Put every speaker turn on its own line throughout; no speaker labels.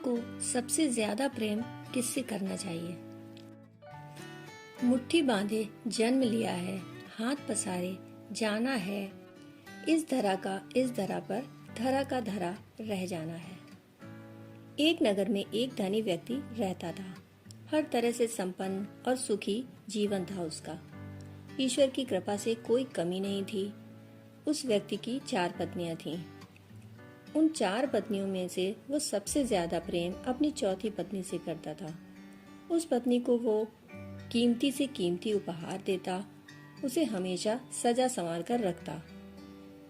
को सबसे ज्यादा प्रेम किससे करना चाहिए? मुट्ठी बांधे जन्म लिया है, हाथ पसारे जाना है, इस धरा का इस धरा पर धरा का धरा रह जाना है। एक नगर में एक धनी व्यक्ति रहता था। हर तरह से संपन्न और सुखी जीवन था उसका। ईश्वर की कृपा से कोई कमी नहीं थी। उस व्यक्ति की 4 पत्नियां थीं। उन 4 पत्नियों में से वो सबसे ज्यादा प्रेम अपनी चौथी पत्नी से करता था। उस पत्नी को वो कीमती से कीमती उपहार देता, उसे हमेशा सजा संवार कर रखता।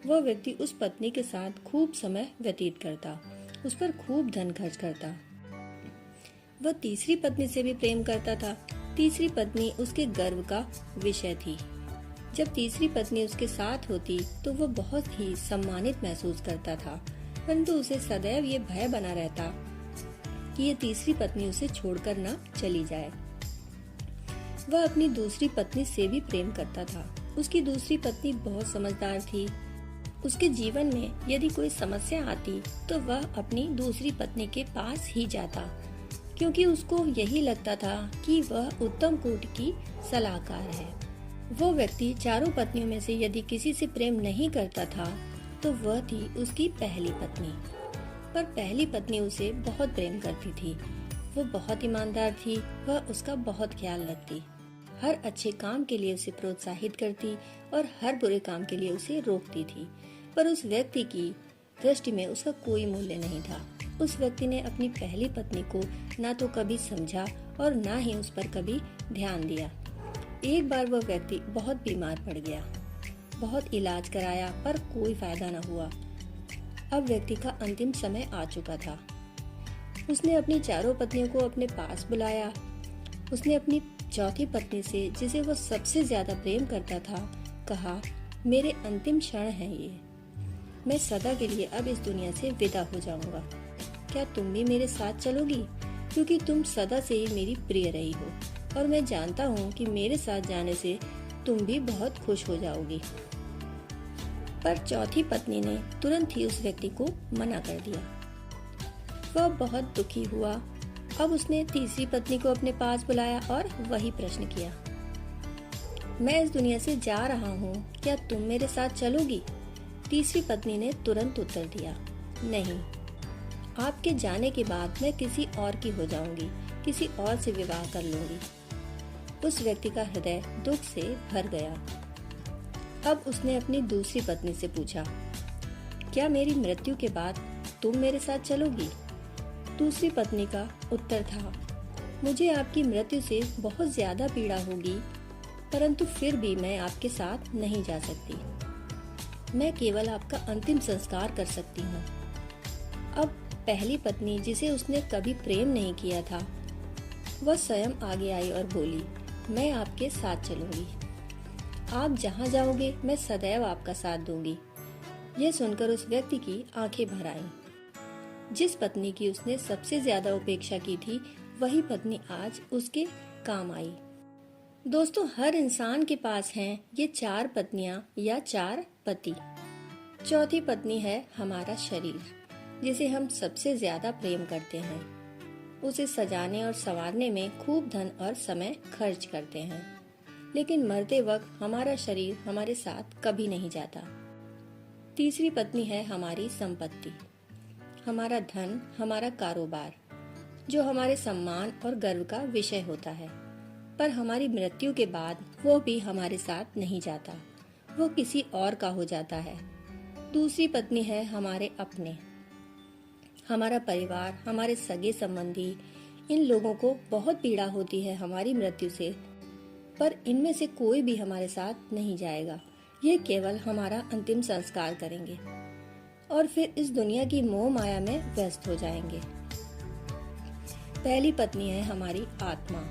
वह व्यक्ति उस पत्नी के साथ खूब समय व्यतीत करता, उस पर खूब धन खर्च करता। वह तीसरी पत्नी से भी प्रेम करता था। तीसरी पत्नी उसके गर्व का विषय थी। जब तीसरी पत्नी उसके साथ होती तो वह बहुत ही सम्मानित महसूस करता था, परंतु उसे सदैव ये भय बना रहता कि ये तीसरी पत्नी उसे छोड़कर न चली जाए। वह अपनी दूसरी पत्नी से भी प्रेम करता था। उसकी दूसरी पत्नी बहुत समझदार थी। उसके जीवन में यदि कोई समस्या आती तो वह अपनी दूसरी पत्नी के पास ही जाता, क्योंकि उसको यही लगता था कि वह उत्तम कोटि की सलाहकार है। वो व्यक्ति 4 पत्नियों में से यदि किसी से प्रेम नहीं करता था तो वह थी उसकी पहली पत्नी। पर पहली पत्नी उसे बहुत प्रेम करती थी। वो बहुत ईमानदार थी। वह उसका बहुत ख्याल रखती, हर अच्छे काम के लिए उसे प्रोत्साहित करती और हर बुरे काम के लिए उसे रोकती थी। पर उस व्यक्ति की दृष्टि में उसका कोई मूल्य नहीं था। उस व्यक्ति ने अपनी पहली पत्नी को ना तो कभी समझा और ना ही उस पर कभी ध्यान दिया। एक बार वह व्यक्ति बहुत बीमार पड़ गया। बहुत इलाज कराया पर कोई फायदा न हुआ। अब व्यक्ति का अंतिम समय आ चुका था। उसने अपनी 4 पत्नियों को अपने पास बुलाया। उसने अपनी चौथी पत्नी से, जिसे वह सबसे ज्यादा प्रेम करता था, कहा, मेरे अंतिम क्षण है ये। मैं सदा के लिए अब इस दुनिया से विदा हो जाऊंगा। क्या तुम भी मेरे साथ चलोगी? क्योंकि तुम सदा से ही मेरी प्रिय रही हो और मैं जानता हूँ कि मेरे साथ जाने से तुम भी बहुत खुश हो जाओगी। पर चौथी पत्नी ने तुरंत ही उस व्यक्ति को मना कर दिया। वह बहुत दुखी हुआ। अब उसने तीसरी पत्नी को अपने पास बुलाया और वही प्रश्न किया, मैं इस दुनिया से जा रहा हूँ, क्या तुम मेरे साथ चलोगी? तीसरी पत्नी ने तुरंत उत्तर दिया, नहीं, आपके जाने के बाद मैं किसी और की हो जाऊंगी, किसी और से विवाह कर लूंगी। उस व्यक्ति का हृदय दुख से भर गया। अब उसने अपनी दूसरी पत्नी से पूछा, क्या मेरी मृत्यु के बाद तुम मेरे साथ चलोगी? दूसरी पत्नी का उत्तर था, मुझे आपकी मृत्यु से बहुत ज्यादा पीड़ा होगी, परंतु फिर भी मैं आपके साथ नहीं जा सकती। मैं केवल आपका अंतिम संस्कार कर सकती हूँ। अब पहली पत्नी, जिसे उसने कभी प्रेम नहीं किया था, वह स्वयं आगे आई और बोली, मैं आपके साथ चलूंगी। आप जहाँ जाओगे मैं सदैव आपका साथ दूंगी। यह सुनकर उस व्यक्ति की आंखें भर आईं। जिस पत्नी की उसने सबसे ज्यादा उपेक्षा की थी, वही पत्नी आज उसके काम आई। दोस्तों, हर इंसान के पास हैं ये 4 पत्नियां या 4 पति। चौथी पत्नी है हमारा शरीर, जिसे हम सबसे ज्यादा प्रेम करते हैं। उसे सजाने और संवारने में खूब धन और समय खर्च करते हैं, लेकिन मरते वक्त हमारा शरीर हमारे साथ कभी नहीं जाता। तीसरी पत्नी है हमारी संपत्ति, हमारा धन, हमारा कारोबार, जो हमारे सम्मान और गर्व का विषय होता है। पर हमारी मृत्यु के बाद वो भी हमारे साथ नहीं जाता, वो किसी और का हो जाता है। दूसरी पत्नी है हमारे अपने, हमारा परिवार, हमारे सगे संबंधी। इन लोगों को बहुत पीड़ा होती है हमारी मृत्यु से, पर इनमें से कोई भी हमारे साथ नहीं जाएगा। ये केवल हमारा अंतिम संस्कार करेंगे और फिर इस दुनिया की मोह माया में व्यस्त हो जाएंगे। पहली पत्नी है हमारी आत्मा,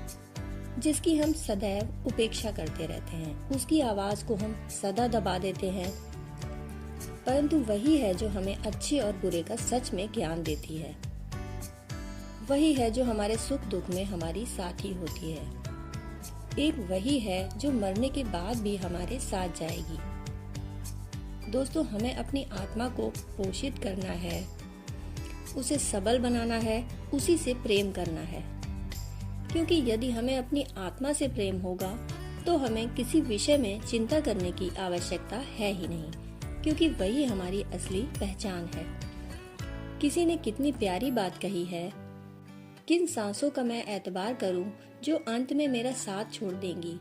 जिसकी हम सदैव उपेक्षा करते रहते हैं। उसकी आवाज को हम सदा दबा देते हैं, परंतु वही है जो हमें अच्छे और बुरे का सच में ज्ञान देती है। वही है जो हमारे सुख दुख में हमारी साथी होती है। एक वही है जो मरने के बाद भी हमारे साथ जाएगी। दोस्तों, हमें अपनी आत्मा को पोषित करना है, उसे सबल बनाना है, उसी से प्रेम करना है। क्योंकि यदि हमें अपनी आत्मा से प्रेम होगा तो हमें किसी विषय में चिंता करने की आवश्यकता है ही नहीं, क्योंकि वही हमारी असली पहचान है। किसी ने कितनी प्यारी बात कही है, किन सांसों का मैं एतबार करूं जो अंत में मेरा साथ छोड़ देंगी,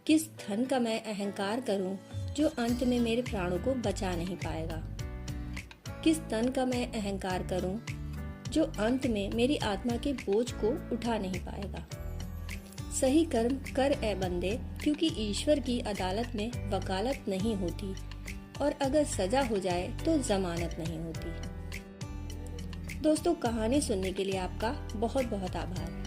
किस धन का मैं अहंकार करूं जो अंत में मेरे प्राणों को बचा नहीं पाएगा, किस तन का मैं अहंकार करूं जो अंत में मेरी आत्मा के बोझ को उठा नहीं पाएगा। सही कर्म कर ए बंदे, क्योंकि ईश्वर की अदालत में वकालत नहीं होती और अगर सजा हो जाए तो जमानत नहीं होती। दोस्तों, कहानी सुनने के लिए आपका बहुत बहुत आभार।